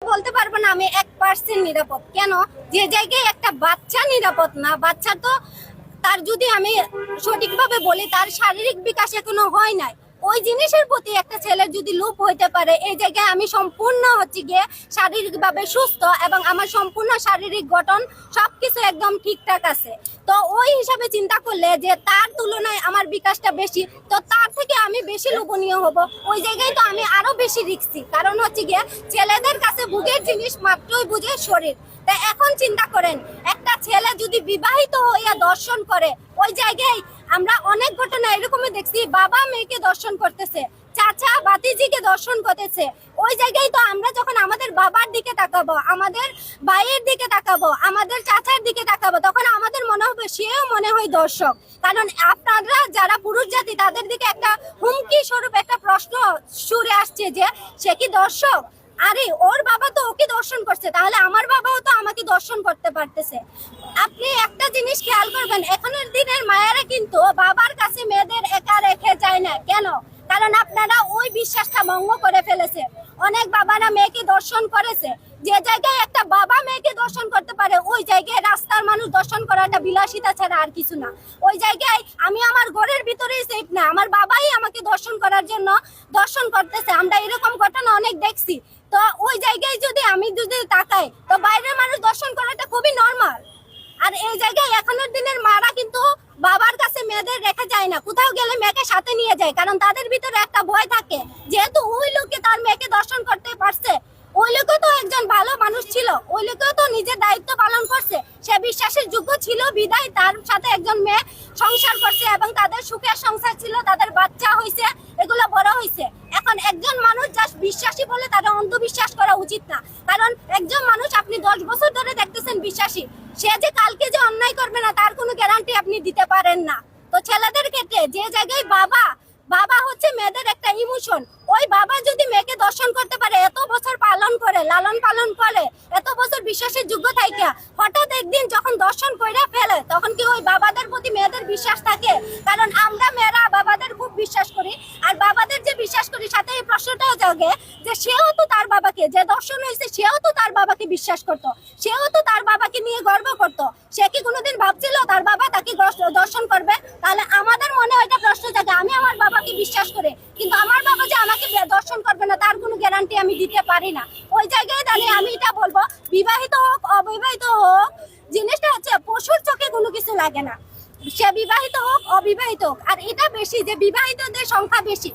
বলতে পারবো না আমি 1% নিরাপদ। কেন? যে জায়গায় একটা বাচ্চা নিরাপদ না, বাচ্চা তো তার যদি আমি সঠিকভাবে বলি তার শারীরিক বিকাশ এখনো হয় নাই, ওই জিনিসের প্রতি একটা ছেলের যদি লোভ হইতে পারে, এই জায়গায় আমি সম্পূর্ণ হচ্ছে গিয়ে শারীরিকভাবে সুস্থ এবং আমার সম্পূর্ণ শারীরিক গঠন সবকিছু একদম ঠিকঠাক আছে। তো ওই হিসাবে চিন্তা করলে যে তার তুলনায় আমার বিকাশটা বেশি, তো তার থেকে আমি বেশি লোভনীয় হব, ওই জায়গায় তো আমি আরো বেশি রিস্কি। কারণ হচ্ছে গিয়ে ছেলেদের কাছে ভোগের জিনিস মাত্রই বুঝে শরীর। তাই এখন চিন্তা করেন, একটা ছেলে যদি বিবাহিত হইয়া দর্শন করে, ওই জায়গায় আমরা অনেক ঘটনা এরকমই দেখছি, বাবা মেয়েকে দর্শন করতেছে, চাচা বাতিজিকে দর্শন করতেছে। ওই জায়গায় তো আমরা যখন আমাদের বাবার দিকে তাকাবো, আমাদের ভাইয়ের দিকে তাকাবো, আমাদের চাচার দিকে তাকাবো, তখন আমাদের মনে হবে সেও মনে হয় দর্শক। কারণ আপনারা যারা পুরুষ জাতি তাদের দিকে একটা হুমকি স্বরূপ একটা প্রশ্ন সুরে আসছে যে সে কি দর্শক? আরে ওর বাবা তো ওকে দর্শন করছে, তাহলে আমার বাবাও তো আমাকে দর্শন করতে পারতেছে। আপনি একটা জিনিস খেয়াল করবেন, এখনের দিনের মায়েরা কিন্তু বাবার কাছে মেয়েদের একা রেখে যায় না। কেন? কারণ আপনারা ওই বিশ্বাসটা ভঙ্গ করে ফেলেছে। অনেক বাবারা মেয়েকে দর্শন করেছে, যে জায়গায় একটা বাবা মেয়েকে দর্শন করতে পারে, ওই জায়গায় রাস্তার মানুষ দর্শন করাটা বিলাসিতা ছাড়া আর কিছু না। ওই জায়গায় আমি আমার ঘরের ভিতরেই সেফ না, আমার বাবাই আমাকে দর্শন করার জন্য দর্শন করতেছে। আমরা এরকম ঘটনা অনেক দেখছি। তো ওই জায়গায় যদি আমি যদি তাকাই, তো বাইরের মানুষ দর্শন করাটা খুবই নরমাল। আর এই জায়গায় এখনের দিনের মারা কিন্তু বাবার কাছে মেয়েদের রেখে যায় না, কোথাও গেলে মেয়েকে সাথে নিয়ে যায়। কারণ তাদের ভিতরে একটা ভয় থাকে, যেহেতু ওই লোকে তার মেয়েকে দর্শন করতে পারছে, ওই লোকও তো একজন ভালো মানুষ ছিল, ওই লোকেও তো নিজের দায়িত্ব পালন করছে, সে বিশ্বাসের যোগ্য ছিল বিদায় তার সাথে একজন মেয়ে সংসার করছে এবং তাদের সুখের সংসার ছিল, তাদের বাচ্চা হয়েছে, এগুলো বড় হয়েছে। এখন একজন মানুষ যা বিশ্বাসী বলে তারা অন্ধবিশ্বাস করা উচিত না। কারণ একজন মানুষ আপনি 10 বছর ধরে দেখতেছেন বিশ্বাসী, সে যে কালকে যে অন্যায় করবে না তার কোনো গ্যারান্টি আপনি দিতে পারেন না। তো ছেলেদের ক্ষেত্রে যে জায়গায় বাবা বাবা হচ্ছে মেয়েদের একটা ইমোশন, ওই বাবা যদি মেয়েকে দর্শন করতে পারে, এত বছর পালন করে লালন পালন করে, এত বছর বিশ্বাসের যোগ্য থাকে, হঠাৎ একদিন যখন দর্শন করে ফেলে, তখন কি ওই বাবাদের প্রতি মেয়েদের বিশ্বাস থাকে? কারণ আমরা মেয়েরা বাবাদের খুব বিশ্বাস করি, আর বাবাদের যে বিশ্বাস করি সাথে এই প্রশ্নটাও জাগে যে সেও তো তার বাবাকে, যে দর্শন হয়েছে সেও তো তার বাবাকে বিশ্বাস করতো, সেও তো তার বাবাকে নিয়ে গর্ব করতো। সে কি কোনোদিন ভাবছিল তার বাবা তাকে দর্শন করবে? তাহলে আমাদের মনে ওইটা প্রশ্ন জাগে, আমি আমার বাবাকে বিশ্বাস করে, কিন্তু আমার বাবা যে আমাকে দর্শন করবে না তার কোনো গ্যারান্টি আমি দিতে পারি না। ওই জায়গায় দাঁড়িয়ে আমি এটা বলবো, বিবাহিত হোক অবিবাহিত হোক, জিনিসটা হচ্ছে পশুর চোখে কোনো কিছু লাগে না, সে বিবাহিত হোক অবিবাহিত হোক। আর এটা বেশি যে বিবাহিতদের সংখ্যা বেশি,